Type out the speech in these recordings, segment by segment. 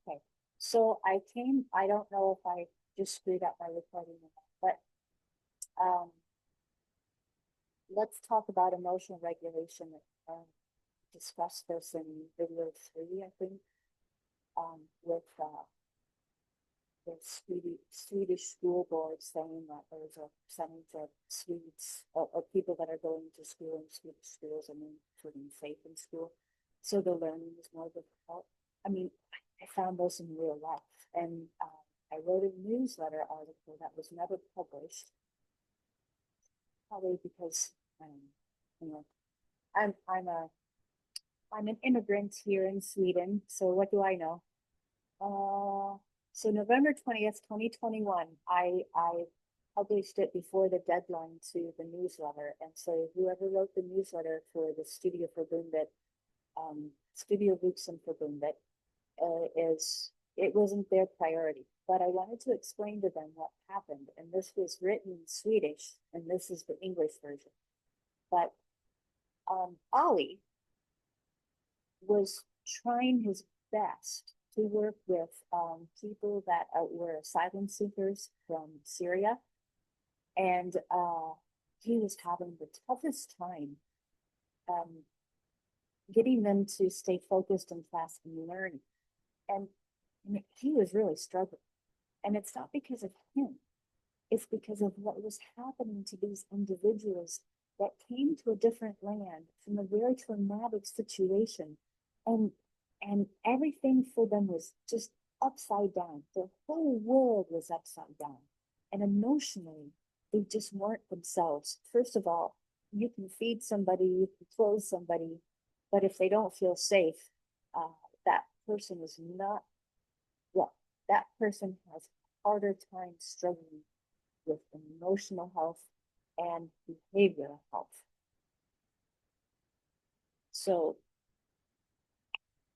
Okay. So I don't know if I just screwed up my recording or not, but let's talk about emotional regulation. Discussed this in video 3, I think, with the Swedish school board saying that there's a percentage of Swedes or people that are going to school in Swedish schools, I mean, including safe in school. So the learning is more difficult. I mean, I found this in real life, and I wrote a newsletter article that was never published, probably because you know, I'm a I'm an immigrant here in Sweden, so what do I know? So November 20th, 2021, I published it before the deadline to the newsletter. And so whoever wrote the newsletter for the Studio Förbundet, Studio Vuxenförbundet, it wasn't their priority. But I wanted to explain to them what happened. And this was written in Swedish, and this is the English version. But Ollie was trying his best to work with people that were asylum seekers from Syria. And he was having the toughest time um, getting them to stay focused in class and learning. And he was really struggling. And it's not because of him, it's because of what was happening to these individuals that came to a different land from a very traumatic situation. And and everything for them was just upside down. Their whole world was upside down. And emotionally, they just weren't themselves. First of all, you can feed somebody, you can clothe somebody, but if they don't feel safe, uh, that person is not, well, that person has a harder time struggling with emotional health and behavioral health. So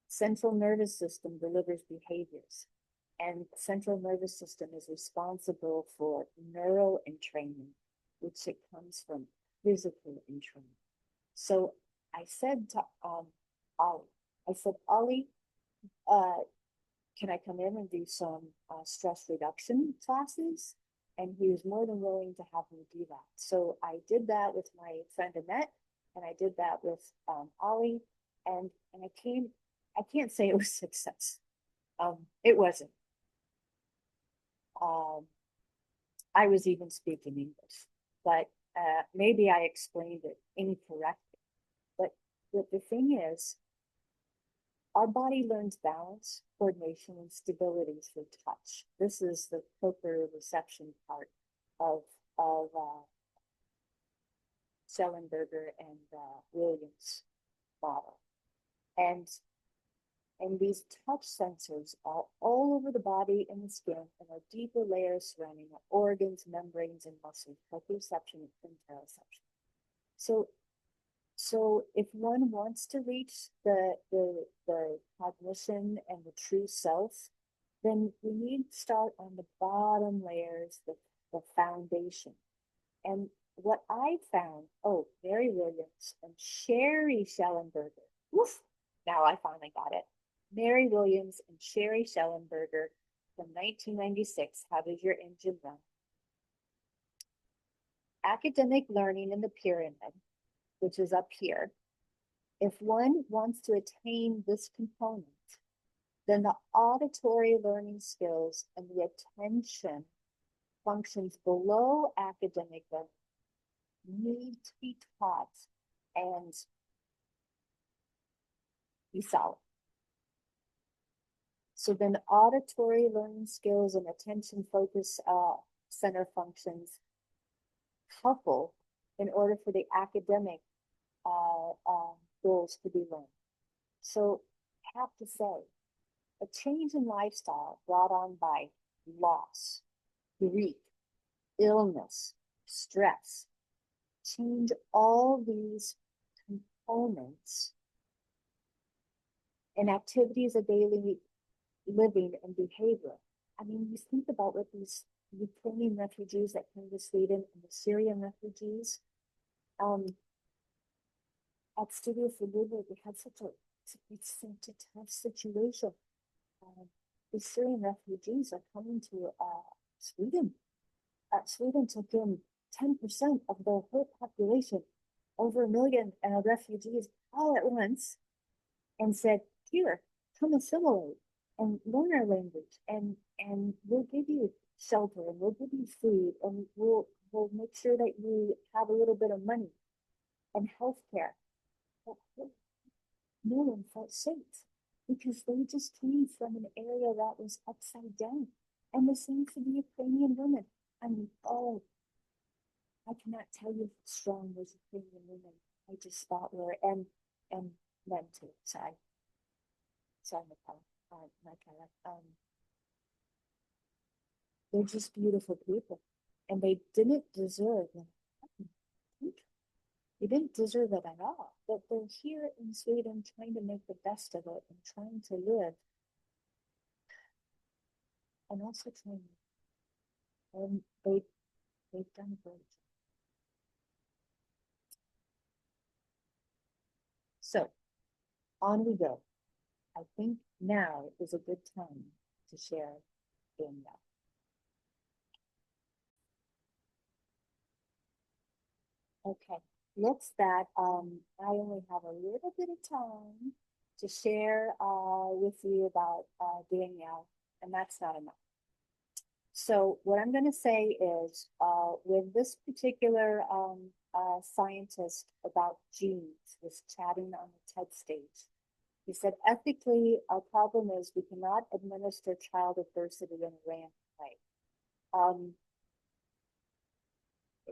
central nervous system delivers behaviors, and central nervous system is responsible for neural entrainment, which it comes from physical entrainment. So I said to Ollie, I said, Ollie, uh, can I come in and do some stress reduction classes? And he was more than willing to have me do that. So I did that with my friend Annette, and I did that with Ollie, and I came. I can't say it was success. It wasn't. Um, I was even speaking English, but maybe I explained it incorrectly. But the thing is, our body learns balance, coordination, and stability through touch. This is the proprioception part of Schellenberger and Williams model. And these touch sensors are all over the body and the skin and are deeper layers surrounding the organs, membranes, and muscles, proprioception and interoception. So so if one wants to reach the cognition and the true self, then we need to start on the bottom layers, the foundation. And what I found, oh, Mary Williams and Sherry Schellenberger. Woof, now I finally got it. Mary Williams and Sherry Schellenberger from 1996. How does your engine run? Academic learning in the pyramid, which is up here. If one wants to attain this component, then the auditory learning skills and the attention functions below academic learning need to be taught and be solid. So then auditory learning skills and attention focus center functions couple in order for the academic goals to be learned. So I have to say, a change in lifestyle brought on by loss, grief, illness, stress, change all these components and activities of daily living and behavior. I mean, you think about what these Ukrainian refugees that came to Sweden and the Syrian refugees. At Studio Förbundet, we had such a tough situation. the Syrian refugees are coming to Sweden. Sweden took in 10% of the whole population, over 1 million refugees all at once, and said, "Here, come assimilate and learn our language, and we'll give you shelter, and we'll give you food, and we'll make sure that you have a little bit of money and health care." But no one felt safe because they just came from an area that was upside down. And the same for the Ukrainian women. I mean, oh, I cannot tell you how strong those Ukrainian women I just thought were, and men too. Sorry, they're just beautiful people, and they didn't deserve it. They didn't deserve it at all. But they're here in Sweden trying to make the best of it and trying to live, and also trying. And they've done great. So on we go. I think now is a good time to share Danielle. Okay, looks that I only have a little bit of time to share with you about Danielle, and that's not enough. So what I'm going to say is with this particular scientist about genes was chatting on the TED stage. He said, ethically, our problem is we cannot administer child adversity in a random way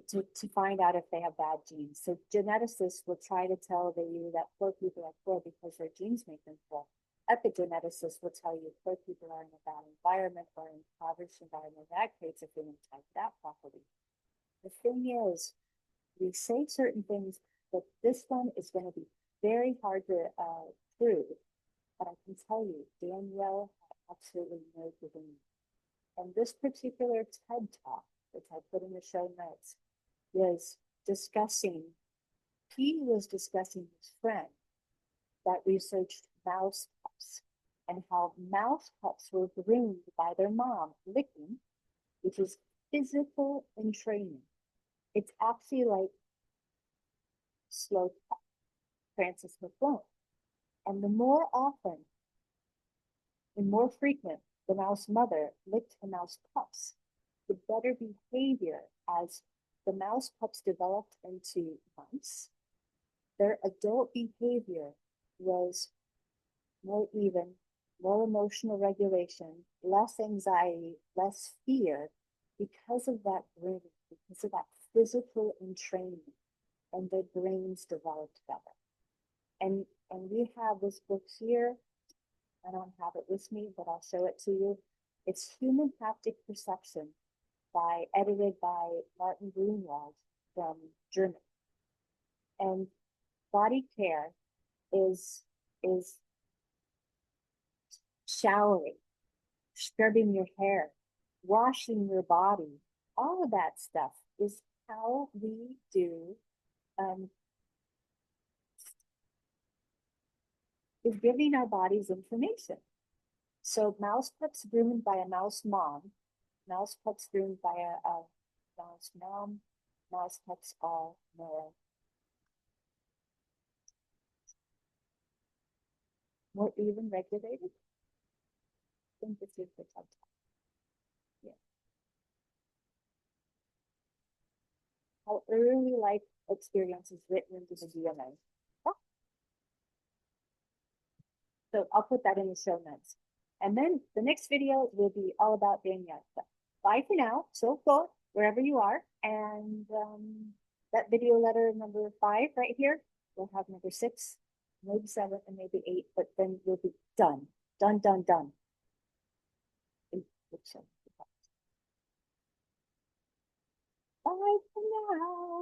to find out if they have bad genes. So geneticists will try to tell you that poor people are poor because their genes make them poor. Epigeneticists will tell you poor people are in a bad environment or an impoverished environment. That creates a phenotype, that property. The thing is, we say certain things, but this one is going to be very hard to prove. But I can tell you, Danielle had absolutely no giving. And this particular TED Talk, which I put in the show notes, was discussing, he was discussing his friend that researched mouse pups and how mouse pups were groomed by their mom, licking, which is physical and training. It's actually like slow Francis McDormand. And the more often and more frequent the mouse mother licked the mouse pups, the better behavior as the mouse pups developed into mice. Their adult behavior was more even, more emotional regulation, less anxiety, less fear because of that grooming, because of that physical entrainment, and their brains developed better. And we have this book here. I don't have it with me, but I'll show it to you. It's Human Haptic Perception, edited by Martin Grunwald from Germany. And body care is showering, scrubbing your hair, washing your body. All of that stuff is how we do is giving our bodies information. So mouse pups groomed by a mouse mom, mouse pups groomed by a mouse mom, mouse pups are more even regulated. I think this is the TED Talk. Yeah. How early life experience is written into the DNA. Oh. So I'll put that in the show notes. And then the next video will be all about Danielle. So bye for now. So cool, wherever you are. And that video letter number 5 right here, we'll have number 6, maybe 7, and maybe 8, but then we'll be done. Done. Bye for now.